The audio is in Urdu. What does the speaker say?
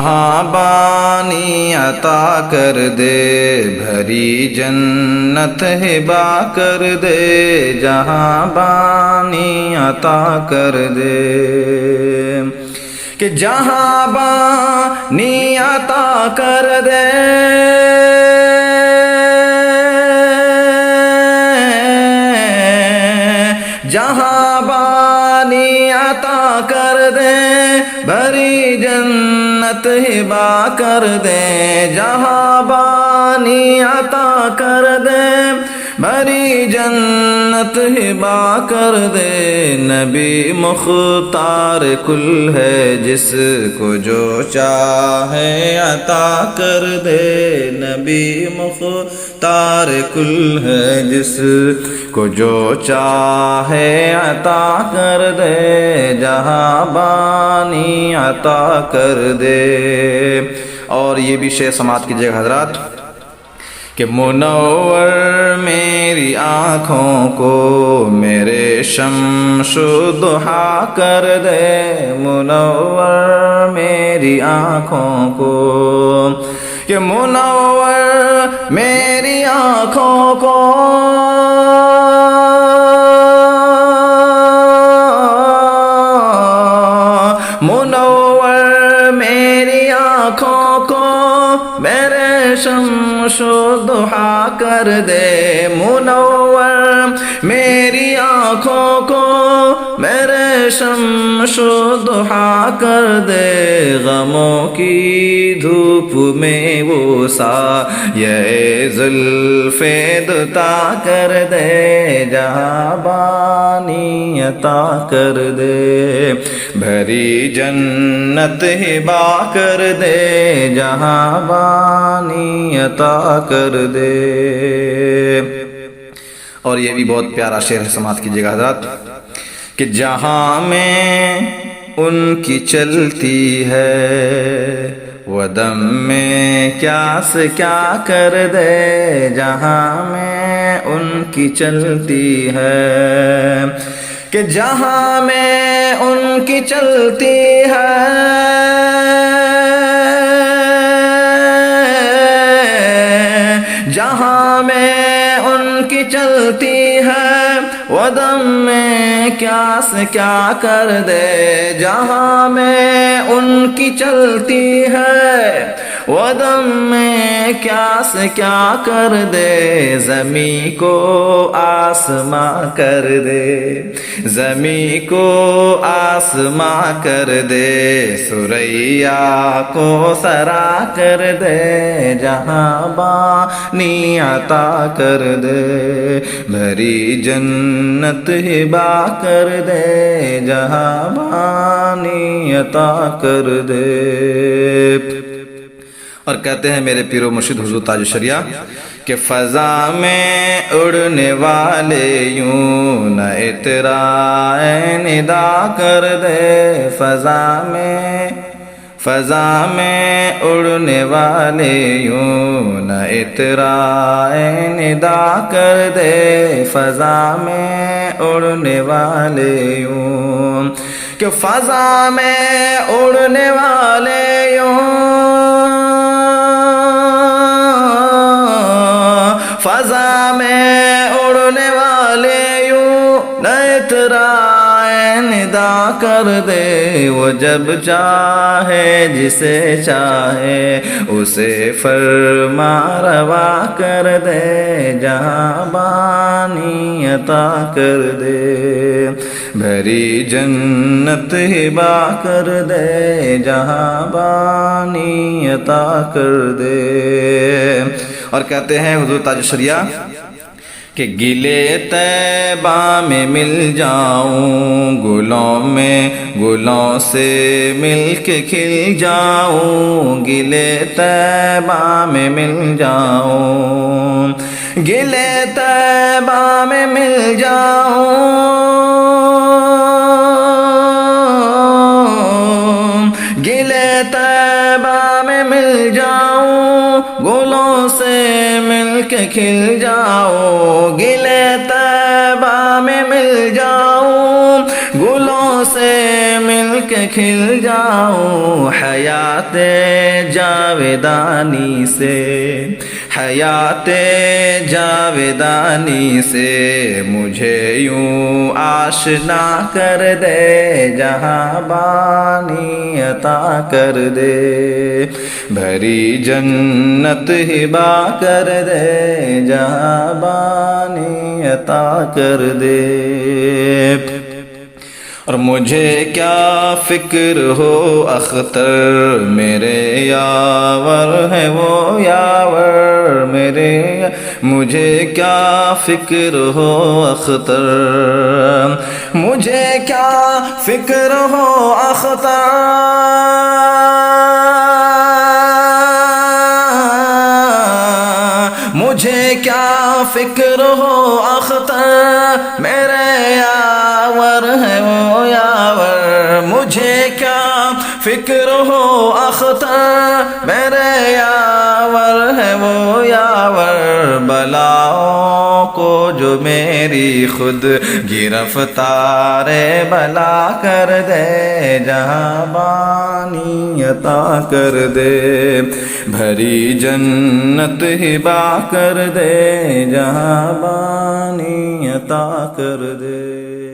جہاں بانی عطا کر دے، بھری جنت ہبا کر دے، جہاں بانی عطا کر دے، کہ جہاں بانی عطا کر دے، جہاں بانی عطا کر دے، بھری جنت ہبا کر دے، جہاں بانی عطا کر دے، بھری جنت ہبا کر دے، نبی مختار کل ہے، جس کو جو چاہے عطا کر دے، نبی مختار کل ہے، جس کو جو چاہے عطا کر دے، جہاں بانی عطا کر دے۔ اور یہ بھی شعر سماعت کیجئے گا حضرات کہ منور میری آنکھوں کو میرے شمس و ضحیٰ کر دے، منور میری آنکھوں کو، کہ منور میری آنکھوں کو، منور میری آنکھوں کو میرے شمس و ضحیٰ کر دے، منور میری آنکھوں کو میرے شمس و ضحیٰ کر دے، غموں کی دھوپ میں وہ سایہ زلف دوتا کر دے، جہاں بانی عطا کر دے، بھری جنت ہبا کر دے، جہاں بانی عطا کر دے۔ اور یہ بھی بہت پیارا شعر ہے، سماعت کیجئے گا حضرات کہ جہاں میں ان کی چلتی ہے وہ دم میں کیا سے کیا کر دے، جہاں میں ان کی چلتی ہے، کہ جہاں میں ان کی چلتی ہے، جہاں میں ان کی چلتی ہے، وہ دم میں کیا سے کیا کر دے، جہاں میں ان کی چلتی ہے، وہ دم میں کیا سے کیا کر دے، زمین کو آسماں کر دے، زمین کو آسماں کر دے، ثریا کو ثرا کر دے، جہاں بانی عطا کر دے، بھری جنت ہبا کر دے، جہاں بانی عطا کر دے۔ اور کہتے ہیں میرے پیر و مرشد حضور تاج الشریعہ کہ فضا میں اڑنے والے یوں نہ اترائے ندا کر دے، فضا میں اڑنے والے یوں نہ اترائے ندا کر دے، فضا میں اڑنے والے یوں، کہ فضا میں اڑنے والے یوں، فضا میں اڑنے والے یوں نہ اترائے ندا کر دے، وہ جب چاہے جسے چاہے اسے فرما روا کر دے، جہاں بانی عطا کر دے، بھری جنت ہبا کر دے، جہاں بانی عطا کر دے۔ اور کہتے ہیں حضور تاج الشریعہ کہ گلے طیبہ میں مل جاؤں، گلوں سے مل کے کھل جاؤں، گلے طیبہ میں مل جاؤں، گلے طیبہ میں مل جاؤں، گلے طیبہ میں مل جاؤں، گلوں سے مل کے کھل جاؤں، گلے طیبہ میں مل جاؤں، گلوں سے مل کے کھل جاؤں حیات جاویدانی سے، حیات جاویدانی سے مجھے یوں آشنا کر دے، جہاں بانی عطا کر دے، بھری جنت ہبا کر دے، جہاں بانی عطا کر دے۔ اور مجھے کیا فکر ہو اختر میرے یاور ہے وہ یاور میرے، مجھے کیا فکر ہو اختر، مجھے کیا فکر ہو اختر، مجھے کیا فکر ہو اختر میرے یاور ہے وہ یاور، مجھے کیا فکر ہو اختر میرے یاور ہے وہ یاور، بلاؤں کو جو میری خود گرفتار بلا کر دے، جہاں بانی عطا کر دے، بھری جنت ہبا کر دے، جہاں بانی عطا کر دے۔